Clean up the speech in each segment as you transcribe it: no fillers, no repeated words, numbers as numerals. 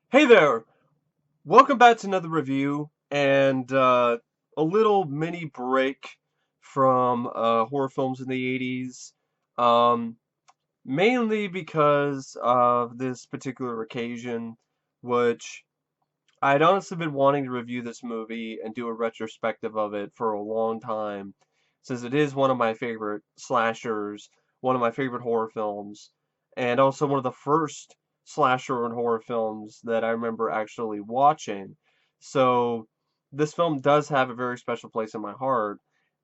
Hey there! Welcome back to another review and a little mini break from horror films in the 80s. Um, Mainly because of this particular occasion, which I'd honestly been wanting to review this movie and do a retrospective of it for a long time, since it is one of my favorite slashers, one of my favorite horror films, and also one of the first slasher and horror films that I remember actually watching. So this film does have a very special place in my heart,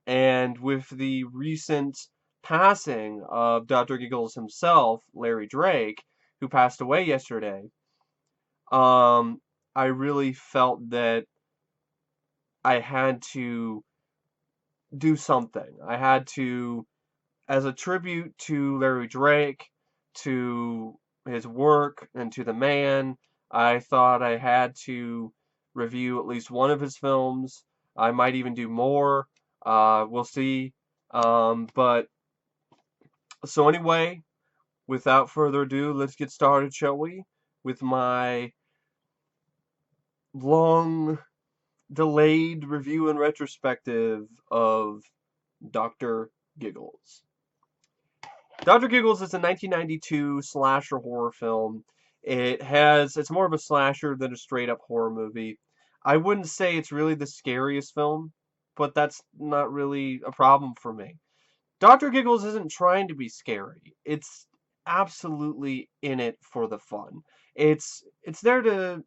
and with the recent passing of Dr. Giggles himself, Larry Drake, who passed away yesterday, um, I really felt that I had to do something. I had to, as a tribute to Larry Drake, to his work, and to the man, I thought I had to review at least one of his films. I might even do more. We'll see. But so anyway, without further ado, let's get started, shall we? With my long delayed review and retrospective of Dr. Giggles. Dr. Giggles is a 1992 slasher horror film. It's more of a slasher than a straight up horror movie. I wouldn't say it's really the scariest film, but that's not really a problem for me. Dr. Giggles isn't trying to be scary. It's absolutely in it for the fun. It's there to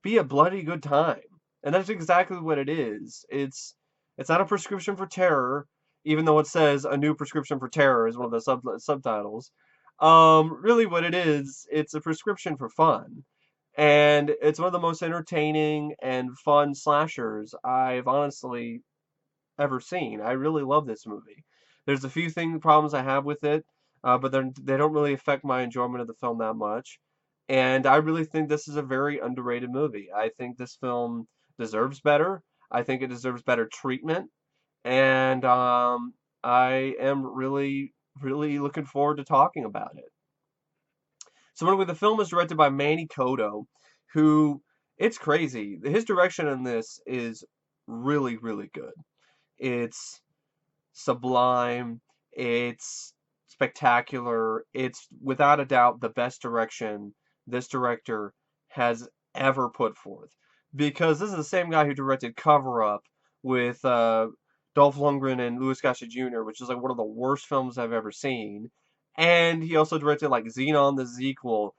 be a bloody good time. And that's exactly what it is. It's not a prescription for terror, even though it says a new prescription for terror is one of the subtitles. Really what it is, it's a prescription for fun. And it's one of the most entertaining and fun slashers I've honestly ever seen. I really love this movie. There's a few problems I have with it, but they don't really affect my enjoyment of the film that much. And I really think this is a very underrated movie. I think this film deserves better. I think it deserves better treatment, and I am really, really looking forward to talking about it. So anyway, the film is directed by Manny Coto, who it's crazy. His direction in this is really, really good. It's sublime, it's spectacular, it's without a doubt the best direction this director has ever put forth. Because this is the same guy who directed Cover Up with Dolph Lundgren and Louis Gossett Jr., which is like one of the worst films I've ever seen. And he also directed like Xenon the Sequel.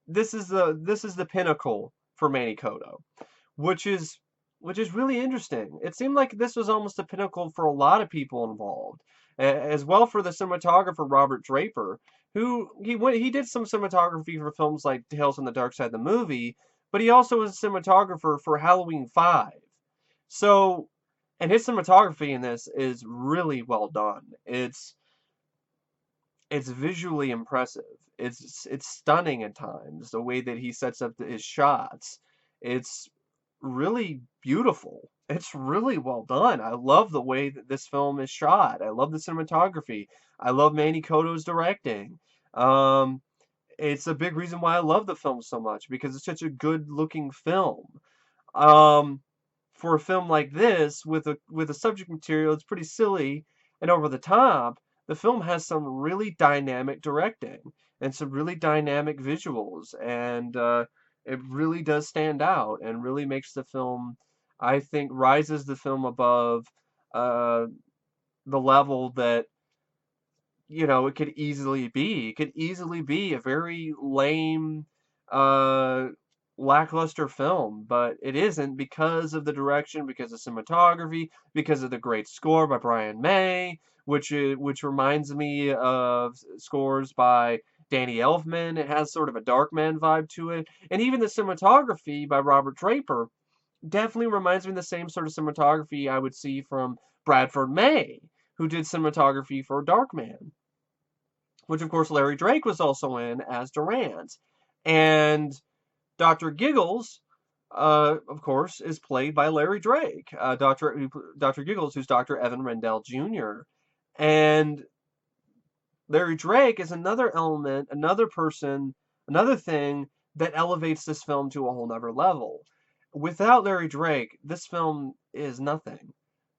This is the pinnacle for Manny Coto, which is which is really interesting. It seemed like this was almost a pinnacle for a lot of people involved, as well for the cinematographer Robert Draper, who he did some cinematography for films like Tales from the Dark Side of the movie, but he also was a cinematographer for Halloween 5. So, and his cinematography in this is really well done. It's visually impressive. It's stunning at times the way that he sets up his shots. It's really beautiful. It's really well done. I love the way that this film is shot. I love the cinematography. I love Manny Coto's directing. Um, it's a big reason why I love the film so much because it's such a good looking film. Um, for a film like this with a subject material that's pretty silly and over the top, the film has some really dynamic directing and some really dynamic visuals, and it really does stand out and really makes the film, I think, rises the film above uh, the level that it could easily be. It could easily be a very lame, uh, lackluster film, but it isn't because of the direction, because of cinematography, because of the great score by Brian May, which reminds me of scores by Danny Elfman. It has sort of a Darkman vibe to it, and even the cinematography by Robert Draper definitely reminds me of the same sort of cinematography I would see from Bradford May, who did cinematography for Darkman, which of course Larry Drake was also in as Durant. And Dr. Giggles, of course, is played by Larry Drake, Dr. Giggles, who's Dr. Evan Rendell Jr. And Larry Drake is another element, another person, another thing that elevates this film to a whole nother level. Without Larry Drake, this film is nothing.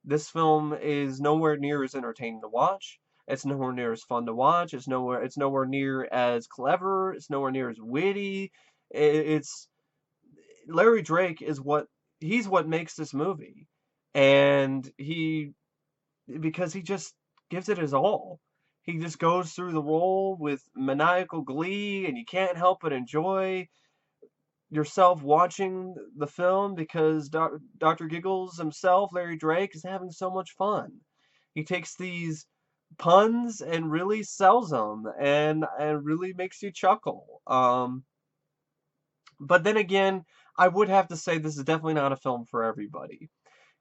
This film is nowhere near as entertaining to watch. It's nowhere near as fun to watch. It's nowhere near as clever. It's nowhere near as witty. It's Larry Drake is he's what makes this movie. And because he just gives it his all. He just goes through the role with maniacal glee, and you can't help but enjoy yourself watching the film because Dr. Giggles himself, Larry Drake, is having so much fun. He takes these puns and really sells them, and really makes you chuckle. But then again, I would have to say this is definitely not a film for everybody.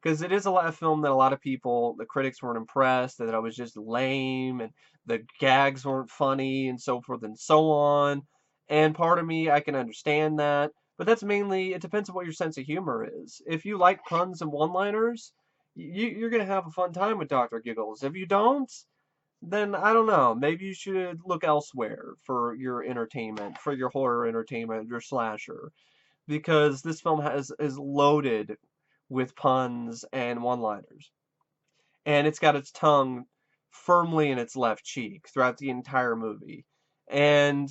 Because it is a lot of film that a lot of people, the critics weren't impressed, that it was just lame, and the gags weren't funny, and so forth and so on. And part of me, I can understand that. But that's mainly, it depends on what your sense of humor is. If you like puns and one-liners, you're going to have a fun time with Dr. Giggles. If you don't, then I don't know. Maybe you should look elsewhere for your entertainment, for your horror entertainment, your slasher. Because this film is loaded with puns and one-liners. And it's got its tongue firmly in its left cheek throughout the entire movie. And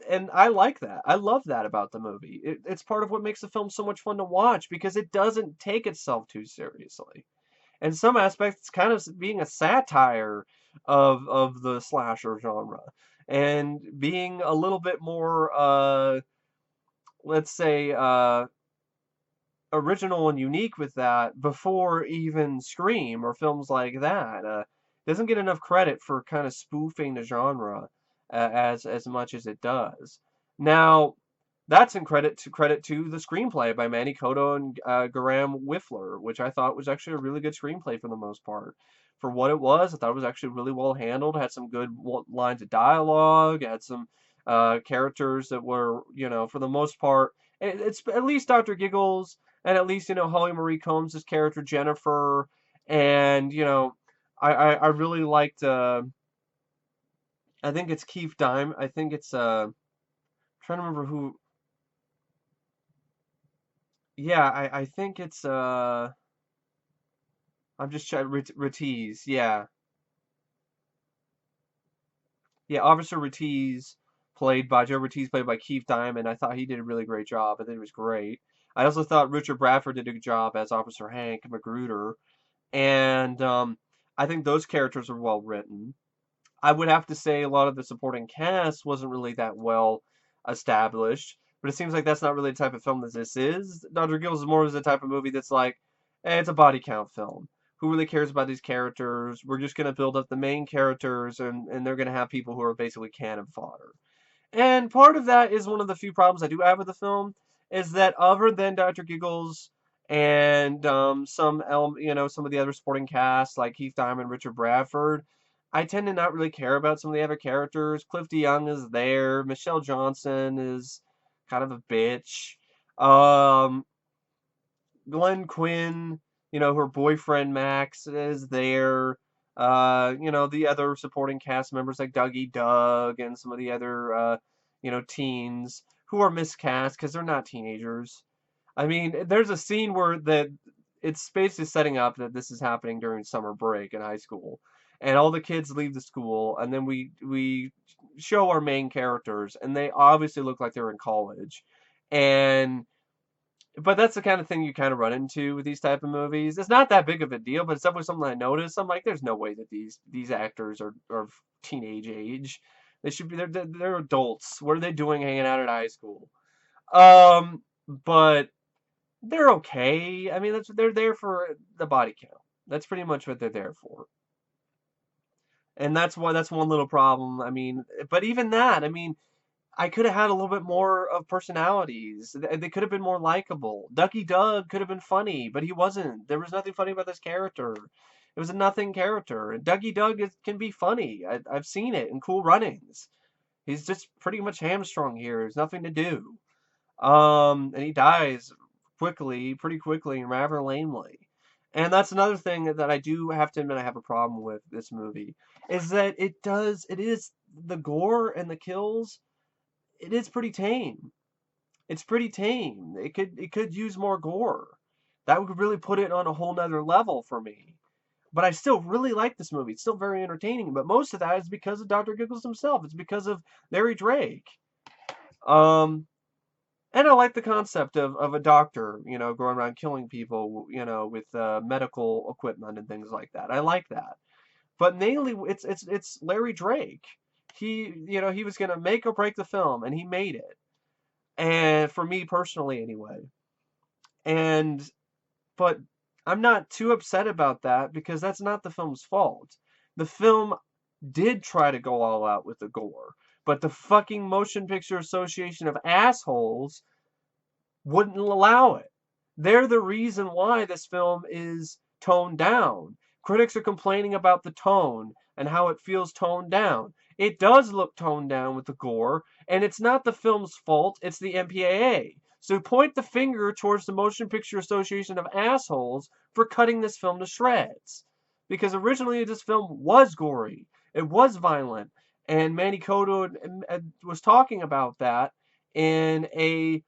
and I like that. I love that about the movie. It's part of what makes the film so much fun to watch because it doesn't take itself too seriously. In some aspects, it's kind of being a satire of the slasher genre and being a little bit more, let's say, original and unique with that before even Scream or films like that. Doesn't get enough credit for kind of spoofing the genre as much as it does. Now, that's in credit to the screenplay by Manny Coto and Graham Whiffler, which I thought was actually a really good screenplay for the most part. For what it was, I thought it was actually really well handled. Had some good lines of dialogue. Had some characters that were, for the most part, it's at least Dr. Giggles and at least Holly Marie Combs' character Jennifer, and I really liked. I think it's Keith Dime. I think it's trying to remember who. Yeah, I think it's I'm just trying Ratiz. Yeah, yeah. Officer Ratiz Joe Ratiz played by Keith Diamond. I thought he did a really great job. I think it was great. I also thought Richard Bradford did a good job as Officer Hank Magruder, and I think those characters are well written. I would have to say a lot of the supporting cast wasn't really that well established, but it seems like that's not really the type of film that this is. Dr. Giggles is more of the type of movie that's like, it's a body count film. Who really cares about these characters? We're just going to build up the main characters, and they're going to have people who are basically cannon fodder. And part of that is one of the few problems I do have with the film is that other than Dr. Giggles and some of the other supporting cast like Keith Diamond, Richard Bradford, I tend to not really care about some of the other characters. Cliff DeYoung is there. Michele Johnson is kind of a bitch. Um, Quinn, her boyfriend Max is there. The other supporting cast members like Dougie Doug and some of the other, teens who are miscast because they're not teenagers. I mean, there's a scene where it's basically setting up that this is happening during summer break in high school, and all the kids leave the school, and then we show our main characters, and they obviously look like they're in college, and but that's the kind of thing you kind of run into with these type of movies. It's not that big of a deal, but it's definitely something I noticed. I'm like, there's no way that these actors are teenage age. They should be they're adults. What are they doing hanging out at high school? But they're okay. I mean, they're there for the body count. That's pretty much what they're there for. And that's one little problem. I mean, but even that, I mean, I could have had a little bit more of personalities. They could have been more likable. Ducky Doug could have been funny, but he wasn't. There was nothing funny about this character. It was a nothing character. And Dougie Doug can be funny. I've seen it in Cool Runnings. He's just pretty much hamstrung here. There's nothing to do. And he dies pretty quickly, and rather lamely. And that's another thing that I do have to admit I have a problem with this movie, is that it is the gore and the kills, it is pretty tame. It's pretty tame. It could use more gore. That would really put it on a whole nother level for me. But I still really like this movie. It's still very entertaining. But most of that is because of Dr. Giggles himself. It's because of Larry Drake. Um, and I like the concept of a doctor, going around killing people, with medical equipment and things like that. I like that. But mainly, it's Larry Drake. He was gonna make or break the film, and he made it. And for me personally, anyway. And but I'm not too upset about that because that's not the film's fault. The film did try to go all out with the gore, but the fucking Motion Picture Association of assholes wouldn't allow it. They're the reason why this film is toned down. Critics are complaining about the tone and how it feels toned down. It does look toned down with the gore, and it's not the film's fault, it's the MPAA. So point the finger towards the Motion Picture Association of assholes for cutting this film to shreds. Because originally this film was gory, it was violent, and Manny Coto was talking about that in in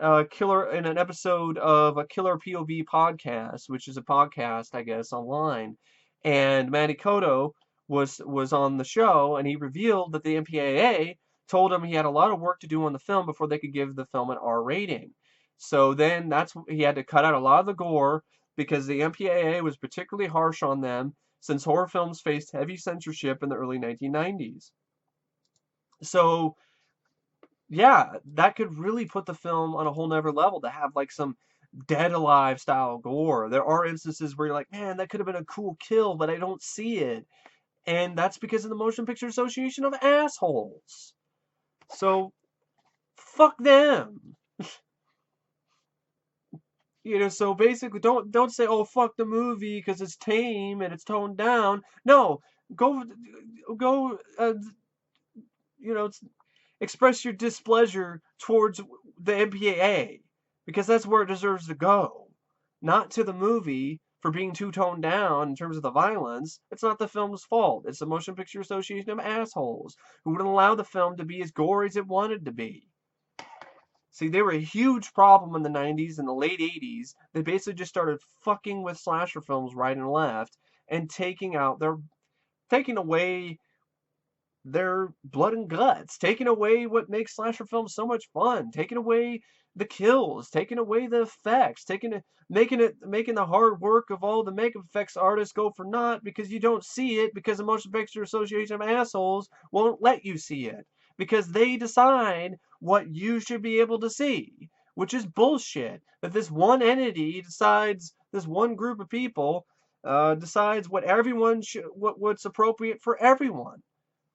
an episode of a Killer POV podcast, which is a podcast, I guess, online. And Manny Coto was on the show, and he revealed that the MPAA told him he had a lot of work to do on the film before they could give the film an R rating. So then he had to cut out a lot of the gore because the MPAA was particularly harsh on them since horror films faced heavy censorship in the early 1990s. So yeah, that could really put the film on a whole nother level to have like some Dead Alive style gore. There are instances where you're like, man, that could have been a cool kill, but I don't see it. And that's because of the Motion Picture Association of assholes. So fuck them. So basically don't say, oh, fuck the movie because it's tame and it's toned down. No, go go you know express your displeasure towards the MPAA because that's where it deserves to go, not to the movie for being too toned down in terms of the violence. It's not the film's fault. It's the Motion Picture Association of assholes who wouldn't allow the film to be as gory as it wanted to be. See, they were a huge problem in the 90s and the late 80s. They basically just started fucking with slasher films right and left and taking away their blood and guts, taking away what makes slasher films so much fun, taking away the kills, taking away the effects, making the hard work of all the makeup effects artists go for naught because you don't see it because the Motion Picture Association of assholes won't let you see it because they decide what you should be able to see, which is bullshit. That this one entity decides, this one group of people decides what's appropriate for everyone,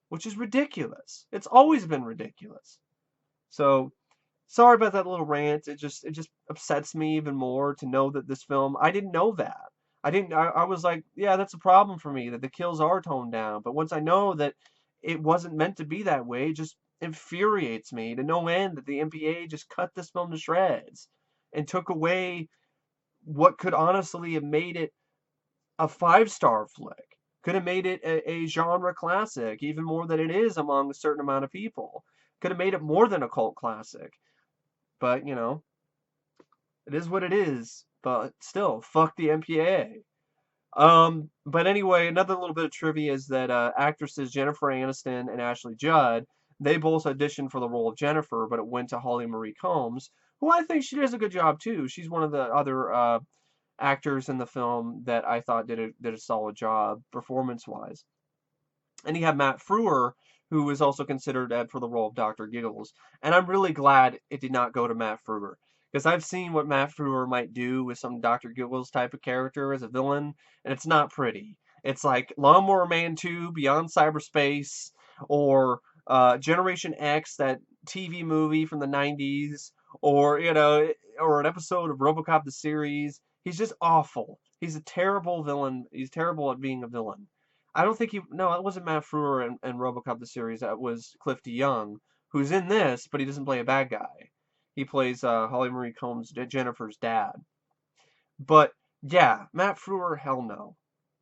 which is ridiculous. It's always been ridiculous. So sorry about that little rant. It just upsets me even more to know that this film, I didn't know that. I was like, yeah, that's a problem for me that the kills are toned down. But once I know that it wasn't meant to be that way, it just infuriates me to no end that the MPA just cut this film to shreds and took away what could honestly have made it a five-star flick. Could have made it a genre classic, even more than it is among a certain amount of people. Could have made it more than a cult classic. But, it is what it is. But still, fuck the MPAA. But anyway, another little bit of trivia is that actresses Jennifer Aniston and Ashley Judd, they both auditioned for the role of Jennifer, but it went to Holly Marie Combs, who I think she does a good job too. She's one of the other actors in the film that I thought did a solid job performance wise. And you have Matt Frewer, who was also considered for the role of Dr. Giggles. And I'm really glad it did not go to Matt Frewer. Because I've seen what Matt Frewer might do with some Dr. Giggles type of character as a villain, and it's not pretty. It's like Lawnmower Man 2, Beyond Cyberspace, or Generation X, that TV movie from the 90s, or, or an episode of RoboCop the series. He's just awful. He's a terrible villain. He's terrible at being a villain. I don't think no, it wasn't Matt Frewer and RoboCop the series. That was Cliff DeYoung, who's in this, but he doesn't play a bad guy. He plays Holly Marie Combs, Jennifer's dad. But yeah, Matt Frewer, hell no,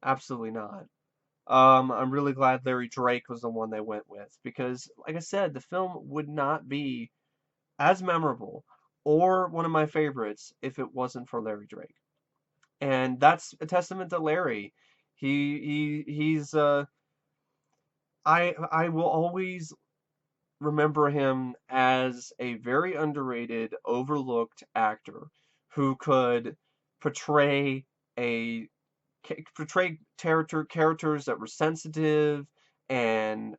absolutely not. I'm really glad Larry Drake was the one they went with because, like I said, the film would not be as memorable or one of my favorites if it wasn't for Larry Drake. And that's a testament to Larry. He's I will always remember him as a very underrated, overlooked actor who could portray a characters that were sensitive and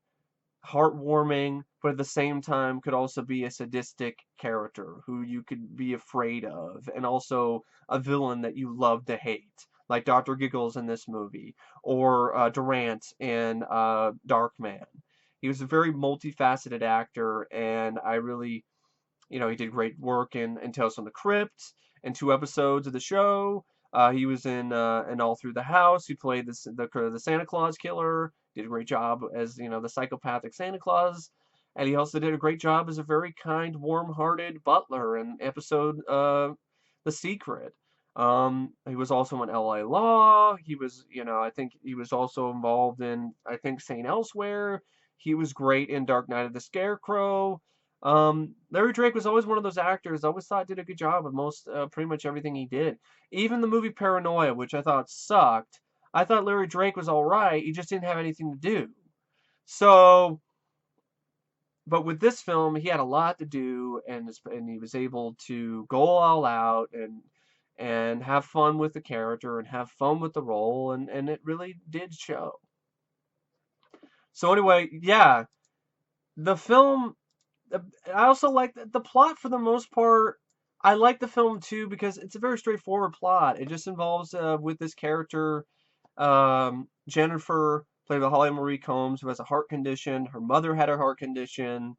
heartwarming, but at the same time could also be a sadistic character who you could be afraid of, and also a villain that you love to hate, like Dr. Giggles in this movie, or Durant in Darkman. He was a very multifaceted actor, and I really, he did great work in Tales from the Crypt, in 2 episodes of the show. He was in All Through the House. He played the Santa Claus killer. Did a great job as the psychopathic Santa Claus, and he also did a great job as a very kind, warm-hearted butler in episode The Secret. He was also in L.A. Law. He was, I think he was also involved in, I think, Saint Elsewhere. He was great in Dark Knight of the Scarecrow. Larry Drake was always one of those actors I always thought did a good job with pretty much everything he did. Even the movie Paranoia, which I thought sucked, I thought Larry Drake was all right. He just didn't have anything to do. So, but with this film, he had a lot to do, and he was able to go all out and have fun with the character and have fun with the role, and it really did show. So anyway, yeah, the film. I also like the plot for the most part. I like the film too because it's a very straightforward plot. It just involves with this character, Jennifer, played by Holly Marie Combs, who has a heart condition. Her mother had a heart condition,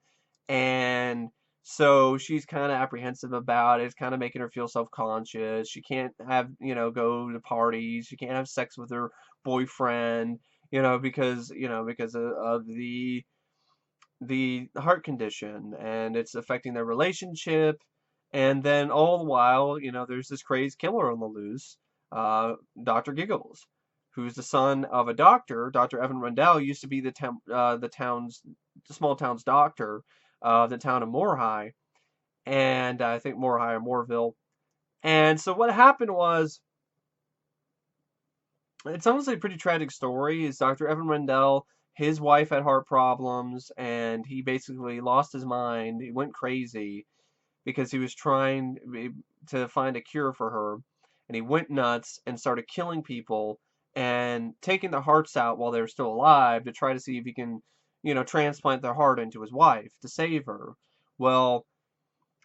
and so she's kind of apprehensive about it. It's kind of making her feel self-conscious. She can't go to parties. She can't have sex with her boyfriend, because of the heart condition, and it's affecting their relationship. And then all the while, there's this crazed killer on the loose, Dr. Giggles, who's the son of a doctor. Dr. Evan Rundell used to be the small town's doctor of the town of Moorhigh, and I think Moorhigh or Moorville. And so what happened was, it's honestly a pretty tragic story. Is Dr. Evan Rendell, his wife had heart problems, and he basically lost his mind. He went crazy because he was trying to find a cure for her, and he went nuts and started killing people and taking their hearts out while they were still alive to try to see if he can, transplant their heart into his wife to save her. Well,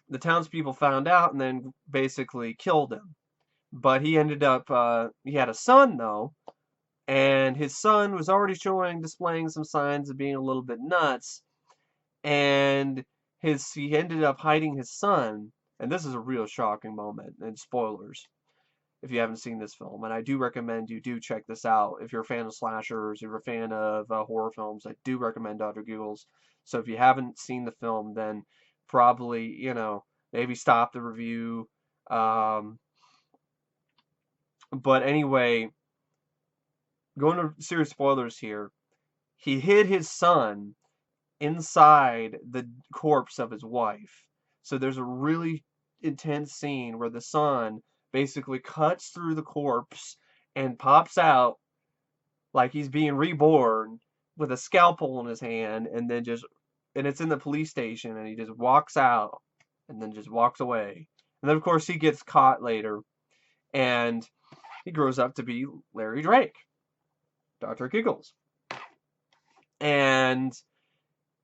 the townspeople found out and then basically killed him. But he ended up, he had a son though, and his son was already displaying some signs of being a little bit nuts, and he ended up hiding his son, and this is a real shocking moment, and spoilers if you haven't seen this film, and I do recommend you do check this out if you're a fan of slashers, if you're a fan of horror films. I do recommend Dr. Giggles. So if you haven't seen the film, then probably, maybe stop the review. But anyway, going to serious spoilers here. He hid his son inside the corpse of his wife. So there's a really intense scene where the son basically cuts through the corpse and pops out like he's being reborn with a scalpel in his hand, and it's in the police station, and he just walks out and then just walks away. And then of course he gets caught later, and he grows up to be Larry Drake, Dr. Giggles. And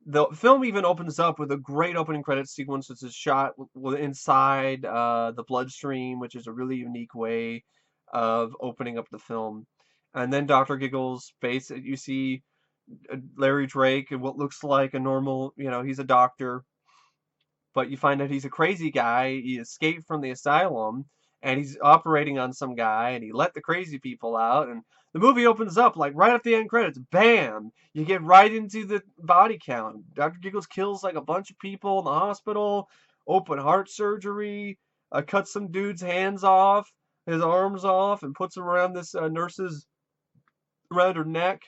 the film even opens up with a great opening credits sequence, which is shot inside the bloodstream, which is a really unique way of opening up the film. And then Dr. Giggles, you see Larry Drake and what looks like a normal, he's a doctor, but you find out he's a crazy guy. He escaped from the asylum, and he's operating on some guy, and he let the crazy people out, and the movie opens up like right at the end credits. Bam! You get right into the body count. Dr. Giggles kills like a bunch of people in the hospital, open heart surgery, cuts some dude's hands off, his arms off, and puts them around this nurse's around her neck,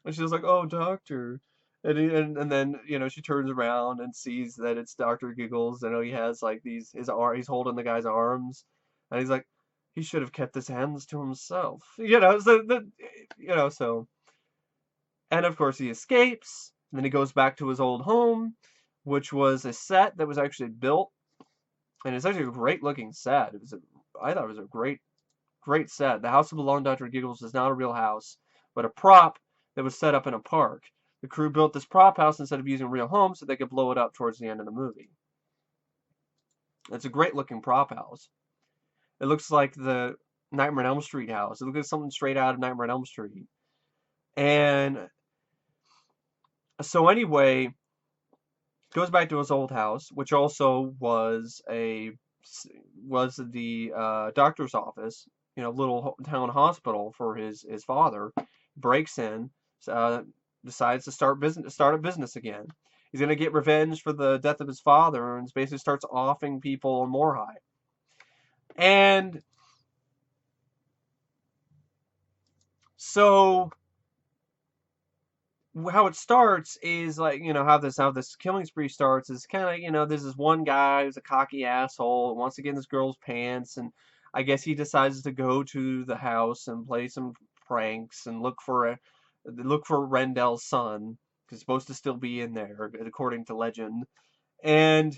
and she's like, "Oh, doctor," And then she turns around and sees that it's Dr. Giggles. He has like he's holding the guy's arms, and he's like, he should have kept his hands to himself. So and of course he escapes. And then he goes back to his old home, which was a set that was actually built, and it's actually a great looking set. I thought it was a great set. The house that belonged to Dr. Giggles is not a real house, but a prop that was set up in a park. The crew built this prop house instead of using a real home so they could blow it up towards the end of the movie. It's a great looking prop house. It looks like the Nightmare on Elm Street house. It looks like something straight out of Nightmare on Elm Street. And so anyway, goes back to his old house, which also was the doctor's office, little town hospital for his father. Breaks in, uh, decides to start a business again. He's gonna get revenge for the death of his father, and basically starts offing people more high. And so how it starts is like, how this killing spree starts is kind of, there's this one guy who's a cocky asshole, wants to get in this girl's pants, and I guess he decides to go to the house and play some pranks and look for Rendell's son, because he's supposed to still be in there according to legend. And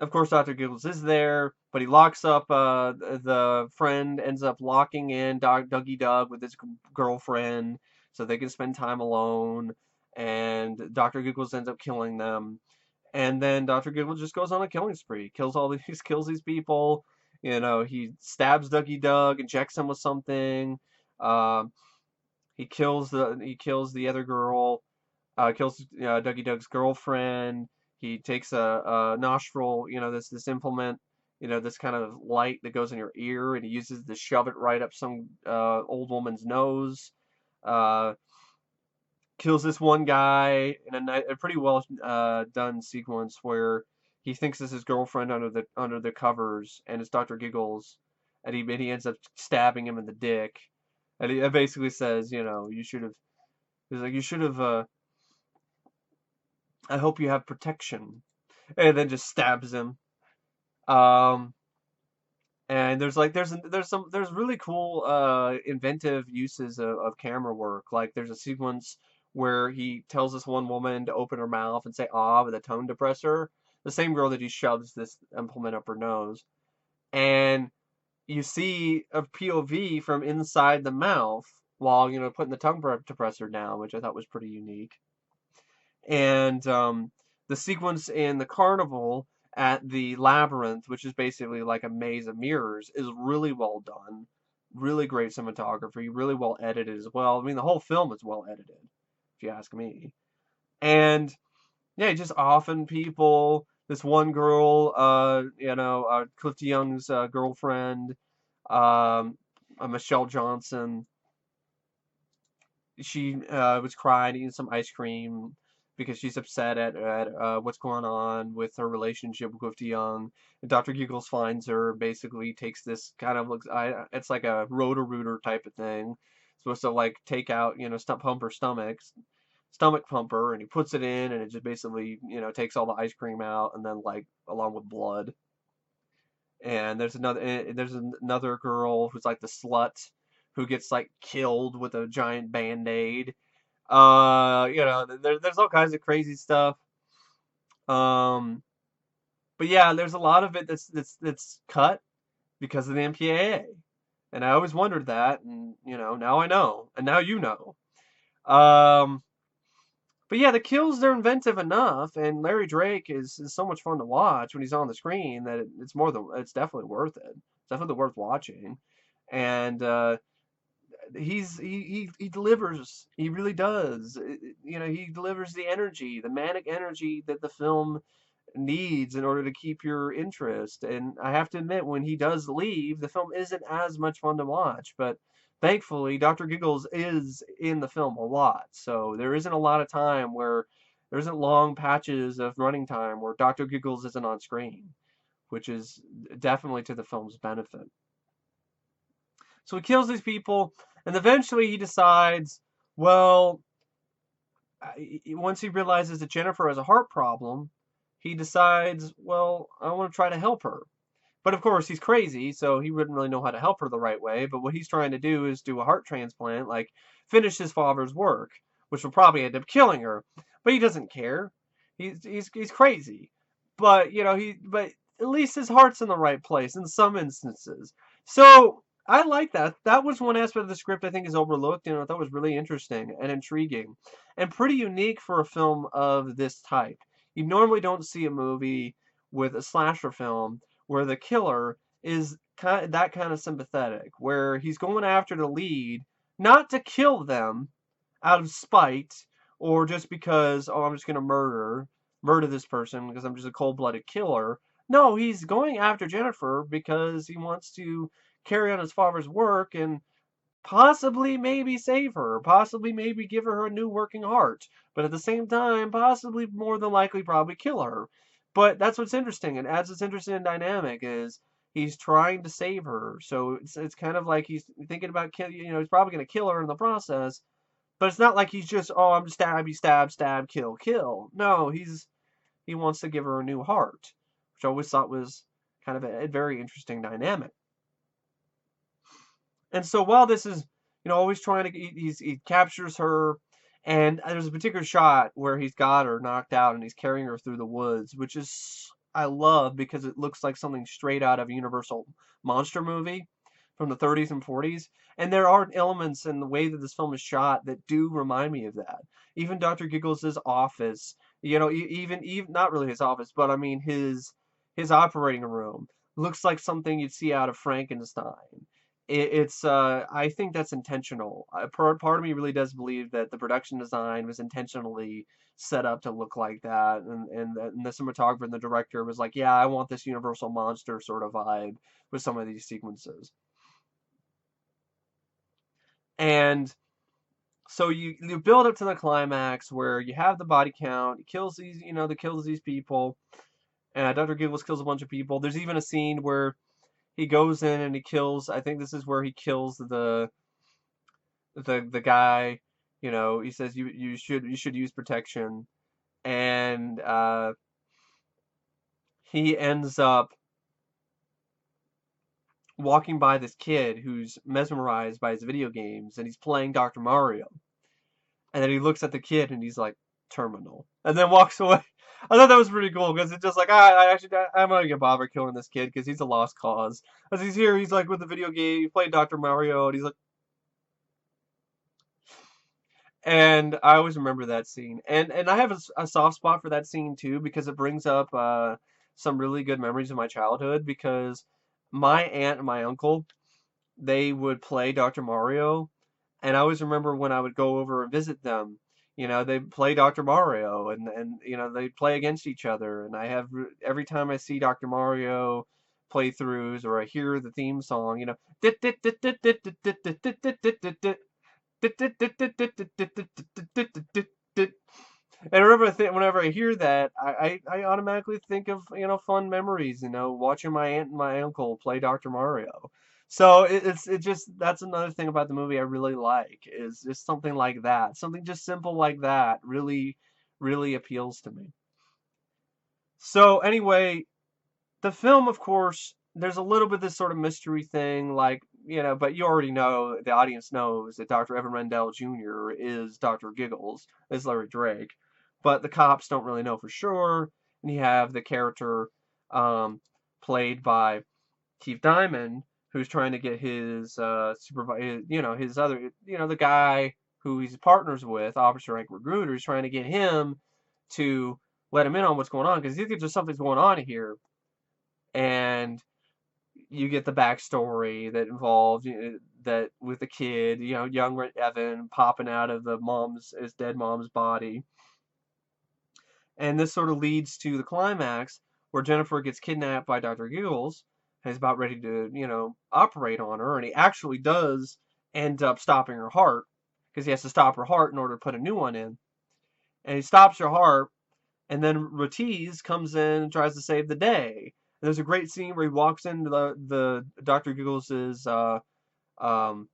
of course, Dr. Giggles is there, but he locks up, the friend ends up locking in Dougie Doug with his girlfriend so they can spend time alone, and Dr. Giggles ends up killing them. And then Dr. Giggles just goes on a killing spree, kills these people. He stabs Dougie Doug, injects him with something. Um, he kills the other girl, kills Dougie Doug's girlfriend. He takes a nostril, this implement, this kind of light that goes in your ear, and he uses to shove it right up some old woman's nose. Uh, Kills this one guy in a pretty well done sequence where he thinks it's his girlfriend under the covers, and it's Dr. Giggles, and he ends up stabbing him in the dick, and he basically says, you should have. He's like, you should have. I hope you have protection, and then just stabs him. Um, and there's really cool inventive uses of camera work. Like there's a sequence where he tells this one woman to open her mouth and say "ah" with a tone depressor. The same girl that he shoves this implement up her nose, and you see a POV from inside the mouth while putting the tongue depressor down, which I thought was pretty unique. And the sequence in the carnival at the labyrinth, which is basically like a maze of mirrors, is really well done. Really great cinematography, really well edited as well. I mean, the whole film is well edited, if you ask me. And yeah, just often people. This one girl, Cliff DeYoung's girlfriend, Michele Johnson, she was crying, eating some ice cream because she's upset at what's going on with her relationship with DeYoung. And Dr. Giggles finds her, basically takes this kind of it's like a roto-rooter type of thing. Supposed to like take out, pump her stomach pumper, and he puts it in, and it just basically, takes all the ice cream out, and then like along with blood. And there's another girl who's like the slut who gets like killed with a giant band-aid. There's all kinds of crazy stuff. Um, but yeah, there's a lot of it that's cut because of the MPAA, and I always wondered that, and now I know, and now you know. Um, but yeah, the kills, they're inventive enough, and Larry Drake is so much fun to watch when he's on the screen that it's definitely worth it. It's definitely worth watching, and he delivers. He really does. He delivers the energy, the manic energy that the film needs in order to keep your interest. And I have to admit, when he does leave, the film isn't as much fun to watch. But thankfully, Dr. Giggles is in the film a lot, so there isn't a lot of time where there isn't long patches of running time where Dr. Giggles isn't on screen, which is definitely to the film's benefit. So he kills these people, and eventually he decides, well, once he realizes that Jennifer has a heart problem, he decides, well, I want to try to help her. But of course, he's crazy, so he wouldn't really know how to help her the right way. But what he's trying to do is do a heart transplant, like finish his father's work, which will probably end up killing her. But he doesn't care. He's crazy. But but at least his heart's in the right place in some instances. So I like that. That was one aspect of the script I think is overlooked, and I thought was really interesting and intriguing, and pretty unique for a film of this type. You normally don't see a movie with a slasher film where the killer is that kind of sympathetic, where he's going after the lead, not to kill them out of spite or just because, oh, I'm just going to murder this person because I'm just a cold-blooded killer. No, he's going after Jennifer because he wants to carry on his father's work and possibly maybe save her, possibly maybe give her a new working heart, but at the same time, possibly more than likely probably kill her. But that's what's interesting, and adds this interesting dynamic is he's trying to save her, so it's kind of like he's thinking about he's probably going to kill her in the process, but it's not like he's just, oh, I'm stab, kill, kill. No, he wants to give her a new heart, which I always thought was kind of a very interesting dynamic. And so while this is, always trying to, he captures her, and there's a particular shot where he's got her knocked out and he's carrying her through the woods, which is, I love because it looks like something straight out of a Universal monster movie from the 30s and 40s. And there are elements in the way that this film is shot that do remind me of that. Even Dr. Giggles' office, even not really his office, but I mean his operating room looks like something you'd see out of Frankenstein. I think that's intentional. Part of me really does believe that the production design was intentionally set up to look like that, and the cinematographer and the director was like, yeah, I want this Universal monster sort of vibe with some of these sequences. And so you build up to the climax where you have the body count, it kills these people, and Dr. Giggles kills a bunch of people. There's even a scene where he goes in and he kills. I think this is where he kills the guy. He says you should use protection, and he ends up walking by this kid who's mesmerized by his video games, and he's playing Dr. Mario, and then he looks at the kid and he's like, terminal, and then walks away. I thought that was pretty cool because it's just like, I'm not gonna get bothered killing this kid because he's a lost cause. As he's here, he's like with the video game, he played Dr. Mario, and he's like, and I always remember that scene, and I have a soft spot for that scene too because it brings up some really good memories of my childhood because my aunt and my uncle, they would play Dr. Mario, and I always remember when I would go over and visit them, they'd play Dr. Mario, and they'd play against each other, and every time I see Dr. Mario playthroughs or I hear the theme song, and I remember whenever I hear that, I automatically think of, fun memories, watching my aunt and my uncle play Dr. Mario. So that's another thing about the movie I really like, is just something like that. Something just simple like that really, really appeals to me. So anyway, the film, of course, there's a little bit of this sort of mystery thing, like, but you already know, the audience knows that Dr. Evan Rendell Jr. is Dr. Giggles, is Larry Drake, but the cops don't really know for sure, and you have the character played by Keith Diamond, who's trying to get his supervisor, his other, the guy who he's partners with, Officer Hank Magruder, is trying to get him to let him in on what's going on, because he thinks there's something's going on here, and you get the backstory that involved that with the kid, young Evan popping out of his dead mom's body, and this sort of leads to the climax where Jennifer gets kidnapped by Dr. Giggles and is about ready to, operate on her, and he actually does end up stopping her heart because he has to stop her heart in order to put a new one in, and he stops her heart, and then Ratiz comes in and tries to save the day. There's a great scene where he walks into the Dr. Giggles's um,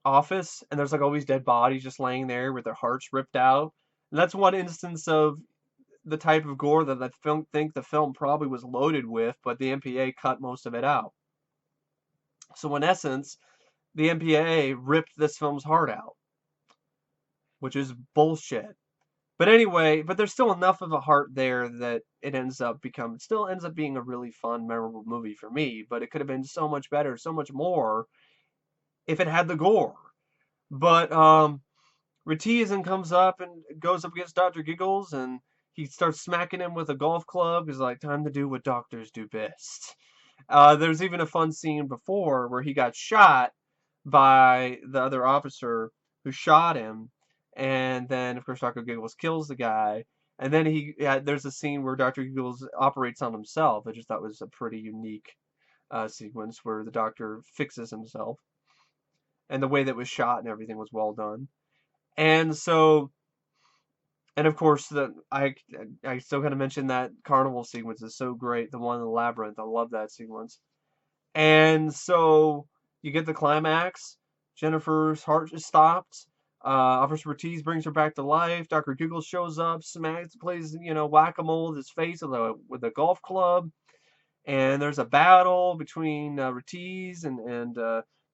office, and there's like all these dead bodies just laying there with their hearts ripped out. And that's one instance of the type of gore that think the film probably was loaded with, but the MPA cut most of it out. So in essence, the MPA ripped this film's heart out, which is bullshit. But anyway, but there's still enough of a heart there that it still ends up being a really fun, memorable movie for me. But it could have been so much better, so much more if it had the gore. But Retizen comes up and goes up against Dr. Giggles, and he starts smacking him with a golf club. He's like, time to do what doctors do best. There's even a fun scene before where he got shot by the other officer who shot him, and then of course Dr. Giggles kills the guy, and then there's a scene where Dr. Giggles operates on himself. I just thought was a pretty unique sequence where the doctor fixes himself, and the way that was shot and everything was well done. And so, and of course, I still gotta mention that carnival sequence is so great. The one in the labyrinth, I love that sequence. And so you get the climax. Jennifer's heart is stopped. Officer Ortiz brings her back to life. Dr. Giggles shows up, smacks, plays, whack-a-mole with his face with a golf club. And there's a battle between Ortiz and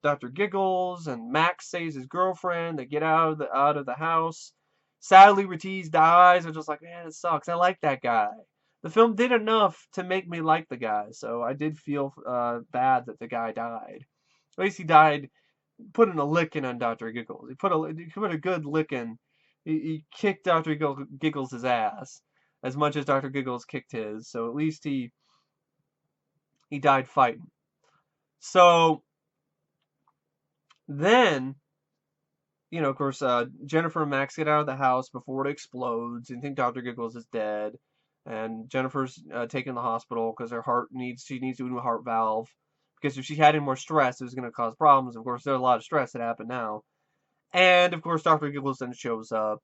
Dr. Giggles, and Max saves his girlfriend. They get out of the house. Sadly, Ortiz dies. I'm just like, man, it sucks. I like that guy. The film did enough to make me like the guy, so I did feel bad that the guy died. At least he died putting a licking on Dr. Giggles. He put a good licking. He kicked Dr. Giggles' ass as much as Dr. Giggles kicked his. So at least he died fighting. So then, of course, Jennifer and Max get out of the house before it explodes and think Dr. Giggles is dead. And Jennifer's taken to the hospital because she needs to do a heart valve. Because if she had any more stress, it was going to cause problems. Of course, there's a lot of stress that happened now. And of course, Dr. Giggles then shows up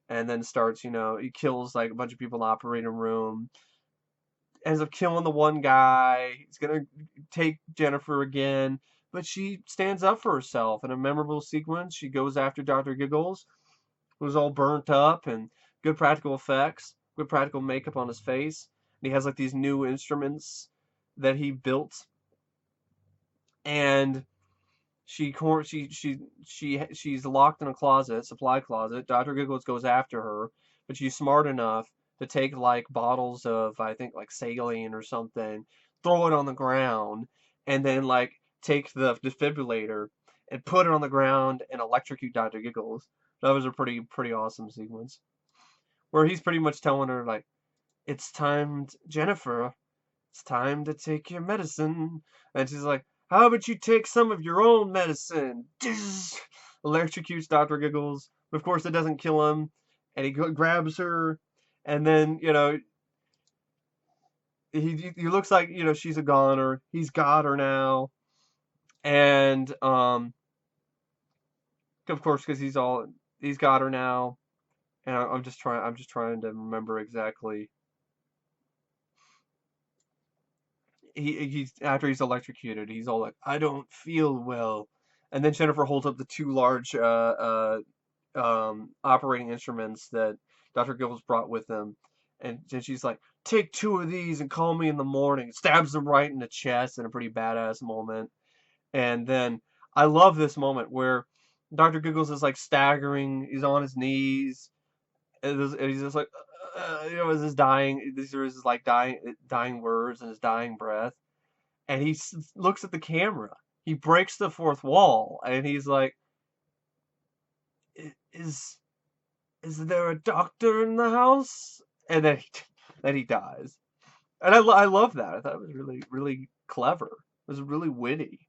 and then starts, he kills like a bunch of people in the operating room. Ends up killing the one guy. He's gonna take Jennifer again, but she stands up for herself in a memorable sequence. She goes after Dr. Giggles, who's all burnt up and good practical effects, good practical makeup on his face. And he has like these new instruments that he built, and she's locked in a closet, supply closet. Dr. Giggles goes after her, but she's smart enough to take like bottles of, I think, like saline or something, throw it on the ground, and then like take the defibrillator and put it on the ground and electrocute Dr. Giggles. That was a pretty awesome sequence where he's pretty much telling her like, it's time, Jennifer, it's time to take your medicine. And she's like, how about you take some of your own medicine? Electrocutes Dr. Giggles. But of course, it doesn't kill him. And he grabs her. And then, he looks like, she's a goner. He's got her now. And, of course, because he's got her now. And I'm just trying to remember exactly. He's after he's electrocuted, he's all like, I don't feel well. And then Jennifer holds up the two large operating instruments that Dr. Giggles brought with him. And then she's like, take two of these and call me in the morning. Stabs him right in the chest in a pretty badass moment. And then I love this moment where Dr. Giggles is like staggering. He's on his knees. And he's just like, as his dying, these are his like dying words and his dying breath. And he looks at the camera. He breaks the fourth wall, and he's like, "Is there a doctor in the house?" And then he dies. And I love that. I thought it was really clever. It was really witty.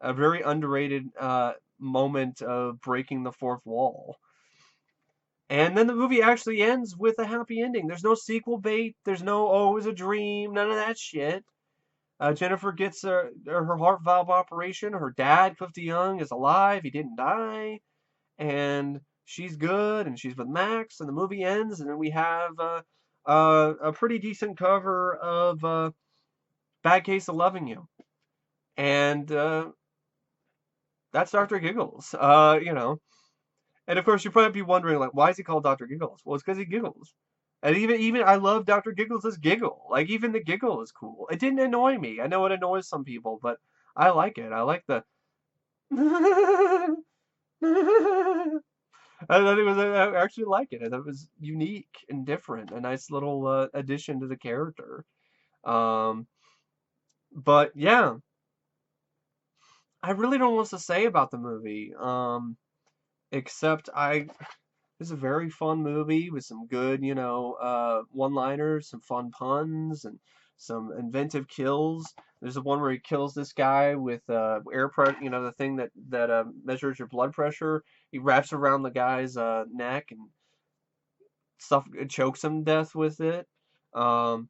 A very underrated moment of breaking the fourth wall. And then the movie actually ends with a happy ending. There's no sequel bait. There's no, oh, it was a dream. None of that shit. Jennifer gets her heart valve operation. Her dad, Cliff DeYoung, is alive. He didn't die. And she's good. And she's with Max. And the movie ends. And then we have a pretty decent cover of Bad Case of Loving You. And that's Dr. Giggles. And of course, you probably be wondering, like, why is he called Dr. Giggles? Well, it's because he giggles. And even I love Dr. Giggles' giggle. Like, even the giggle is cool. It didn't annoy me. I know it annoys some people, but I like it. I like the. I thought it was. I actually like it. I thought it was unique and different. A nice little addition to the character. Um, but yeah, I really don't know what to say about the movie. Except it's a very fun movie with some good, one-liners, some fun puns, and some inventive kills. There's the one where he kills this guy with air pressure, the thing that measures your blood pressure. He wraps around the guy's neck and stuff, it chokes him to death with it. Um,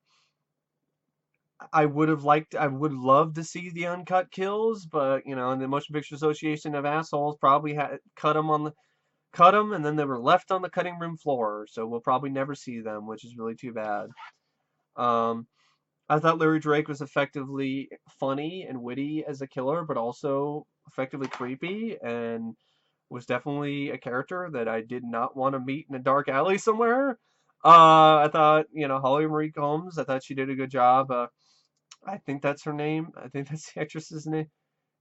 I would love to see the uncut kills, but in the Motion Picture Association of assholes probably had cut them, and then they were left on the cutting room floor, so we'll probably never see them, which is really too bad. Um, I thought Larry Drake was effectively funny and witty as a killer, but also effectively creepy, and was definitely a character that I did not want to meet in a dark alley somewhere. I thought, Holly Marie Combs, I thought she did a good job. I think that's her name. I think that's the actress's name.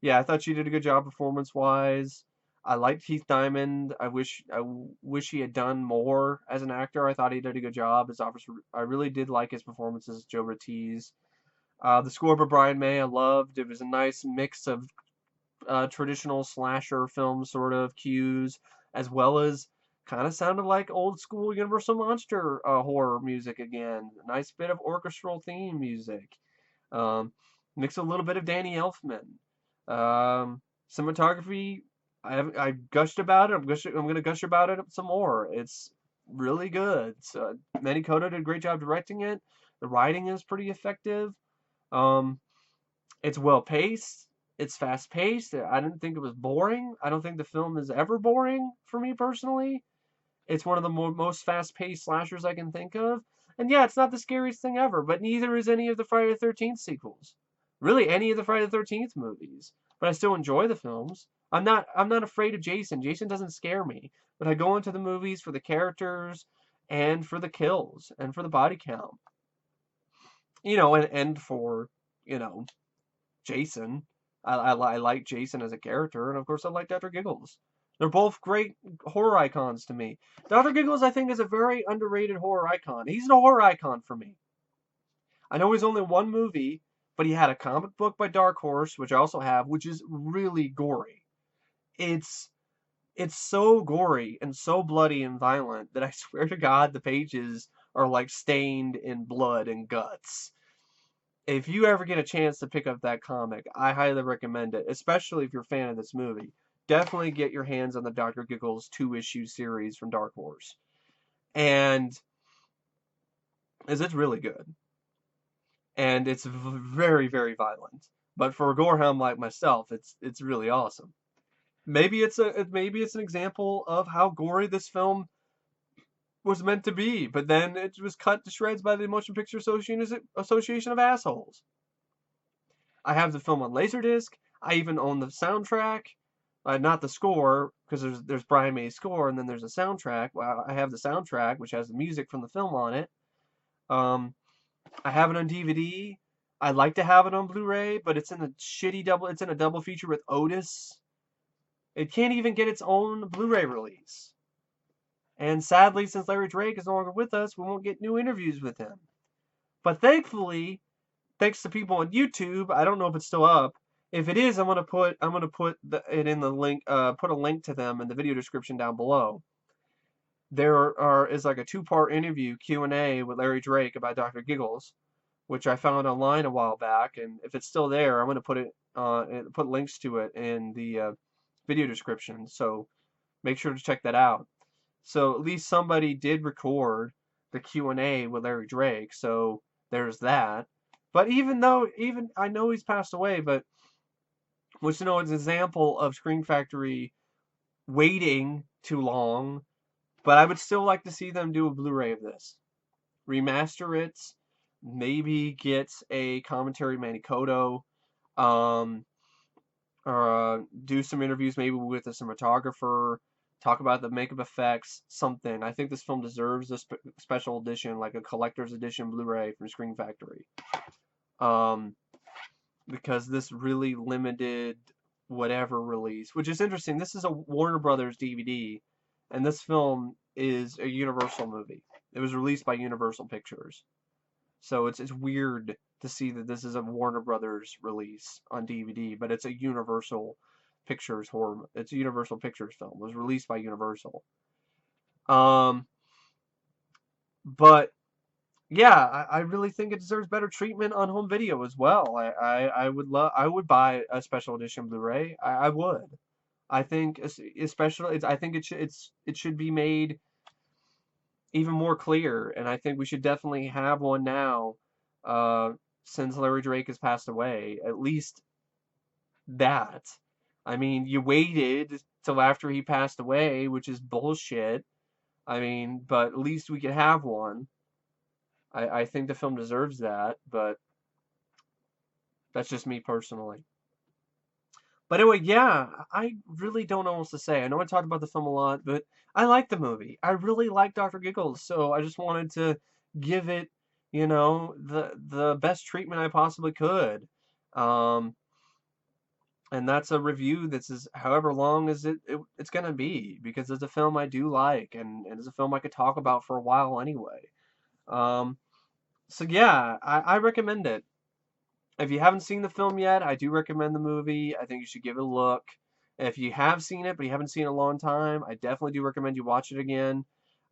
Yeah, I thought she did a good job performance-wise. I liked Keith Diamond. I wish he had done more as an actor. I thought he did a good job as officer. I really did like his performance as Joe Ortiz. The score by Brian May, I loved. It was a nice mix of traditional slasher film sort of cues, as well as kind of sounded like old school Universal Monster horror music again. A nice bit of orchestral theme music. Um, Mix a little bit of Danny Elfman. Cinematography, I gushed about it. I'm gonna gush about it some more. It's really good. So, Manny Coto did a great job directing it. The writing is pretty effective. Um, it's well paced. It's fast paced. I didn't think it was boring. I don't think the film is ever boring for me personally. It's one of the most fast paced slashers I can think of. And yeah, it's not the scariest thing ever, but neither is any of the Friday the 13th sequels. Really, any of the Friday the 13th movies. But I still enjoy the films. I'm not afraid of Jason. Jason doesn't scare me. But I go into the movies for the characters and for the kills and for the body count. And for, you know, Jason. I like Jason as a character, and of course I like Dr. Giggles. They're both great horror icons to me. Dr. Giggles, I think, is a very underrated horror icon. He's a horror icon for me. I know he's only one movie, but he had a comic book by Dark Horse, which I also have, which is really gory. It's it's so gory and so bloody and violent that I swear to God the pages are like stained in blood and guts. If you ever get a chance to pick up that comic, I highly recommend it, especially if you're a fan of this movie. Definitely get your hands on the Dr. Giggles two-issue series from Dark Horse. And it's really good. And it's very, very violent. But for a gorehound like myself, it's really awesome. Maybe it's an example of how gory this film was meant to be, but then it was cut to shreds by the Motion Picture Association of assholes. I have the film on Laserdisc. I even own the soundtrack. Not the score, because there's Brian May's score, and then there's a soundtrack. Well, I have the soundtrack, which has the music from the film on it. Um, I have it on DVD. I'd like to have it on Blu-ray, but it's in a shitty double. It's in a double feature with Otis. It can't even get its own Blu-ray release. And sadly, since Larry Drake is no longer with us, we won't get new interviews with him. But thankfully, thanks to people on YouTube, I don't know if it's still up. If it is, I'm gonna put it in the link. Put a link to them in the video description down below. Is like a two-part interview Q&A with Larry Drake about Dr. Giggles, which I found online a while back. And if it's still there, I'm gonna put links to it in the video description. So make sure to check that out. So at least somebody did record the Q&A with Larry Drake. So there's that. But even I know he's passed away, but it's an example of Screen Factory waiting too long. But I would still like to see them do a Blu-ray of this, remaster it, maybe get a commentary Manny Coto, um, or do some interviews maybe with a cinematographer, talk about the makeup effects, something. I think this film deserves a special edition, like a collector's edition Blu-ray from Screen Factory. Um, because this really limited whatever release, which is interesting. This is a Warner Brothers DVD, and this film is a Universal movie. It was released by Universal Pictures. So it's weird to see that this is a Warner Brothers release on DVD, but it's a Universal Pictures horror. It's a Universal Pictures film. It was released by Universal. Um, but yeah, I really think it deserves better treatment on home video as well. I would buy a special edition Blu-ray. I would. I think especially I think it should be made even more clear, and I think we should definitely have one now, uh, since Larry Drake has passed away. At least that. I mean, you waited till after he passed away, which is bullshit. I mean, but at least we could have one. I think the film deserves that, but that's just me personally. But anyway, yeah, I really don't know what else to say. I know I talked about the film a lot, but I like the movie. I really like Dr. Giggles, so I just wanted to give it, the best treatment I possibly could. Um, and that's a review that's as however long as it's gonna be, because it's a film I do like, and it's a film I could talk about for a while anyway. Um, so yeah, I recommend it. If you haven't seen the film yet, I do recommend the movie. I think you should give it a look. If you have seen it, but you haven't seen it in a long time, I definitely do recommend you watch it again.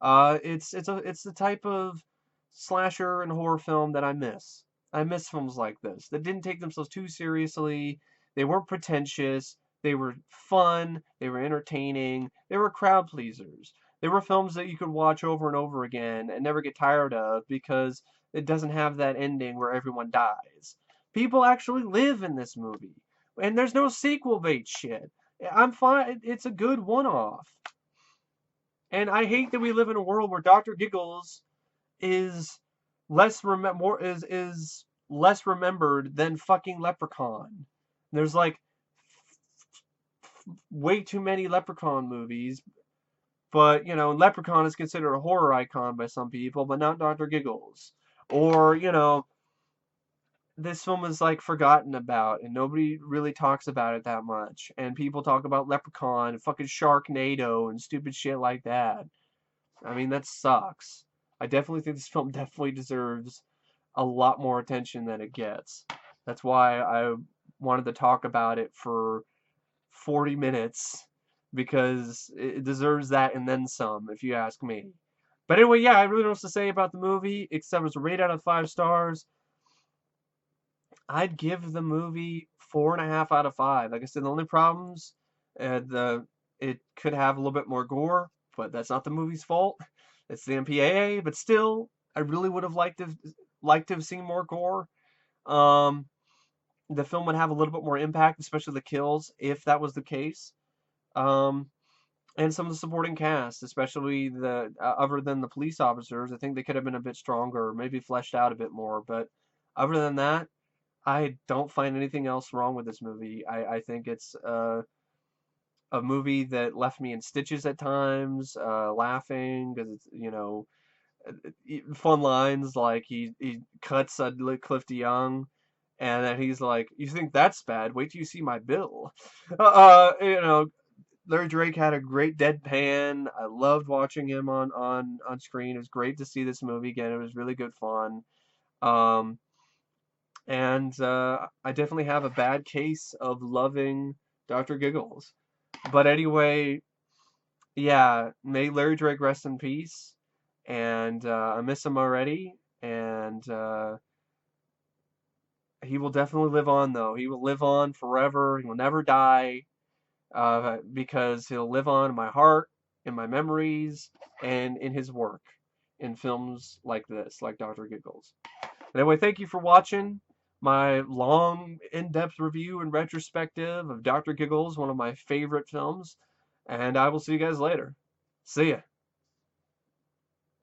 It's the type of slasher and horror film that I miss. I miss films like this that didn't take themselves too seriously. They weren't pretentious. They were fun. They were entertaining. They were crowd pleasers. They were films that you could watch over and over again and never get tired of, because it doesn't have that ending where everyone dies. People actually live in this movie. And there's no sequel bait shit. I'm fine. It's a good one-off. And I hate that we live in a world where Dr. Giggles is is less remembered than fucking Leprechaun. There's like way too many Leprechaun movies, but Leprechaun is considered a horror icon by some people, but not Dr. Giggles. Or, this film is like forgotten about, and nobody really talks about it that much. And people talk about Leprechaun and fucking Sharknado and stupid shit like that. I mean, that sucks. I definitely think this film definitely deserves a lot more attention than it gets. That's why I wanted to talk about it for 40 minutes, because it deserves that and then some, if you ask me. But anyway, yeah, I really don't know what to say about the movie, except it's a rate out of 5 stars. I'd give the movie 4.5 out of 5. Like I said, the only problems, it could have a little bit more gore, but that's not the movie's fault. It's the MPAA, but still, I really would have liked to have seen more gore. Um, the film would have a little bit more impact, especially the kills, if that was the case. Um, and some of the supporting cast, especially the other than the police officers, I think they could have been a bit stronger, maybe fleshed out a bit more. But other than that, I don't find anything else wrong with this movie. I think it's a movie that left me in stitches at times, laughing, because it's, fun lines like he cuts a Cliff DeYoung, and then he's like, "You think that's bad? Wait till you see my bill." Larry Drake had a great deadpan. I loved watching him on screen. It was great to see this movie again. It was really good fun. Um, and I definitely have a bad case of loving Dr. Giggles. But anyway, yeah, may Larry Drake rest in peace. And I miss him already. And he will definitely live on, though. He will live on forever. He will never die, because he'll live on in my heart, in my memories, and in his work in films like this, like Dr. Giggles. Anyway, thank you for watching my long, in-depth review and retrospective of Dr. Giggles, one of my favorite films. And I will see you guys later. See ya.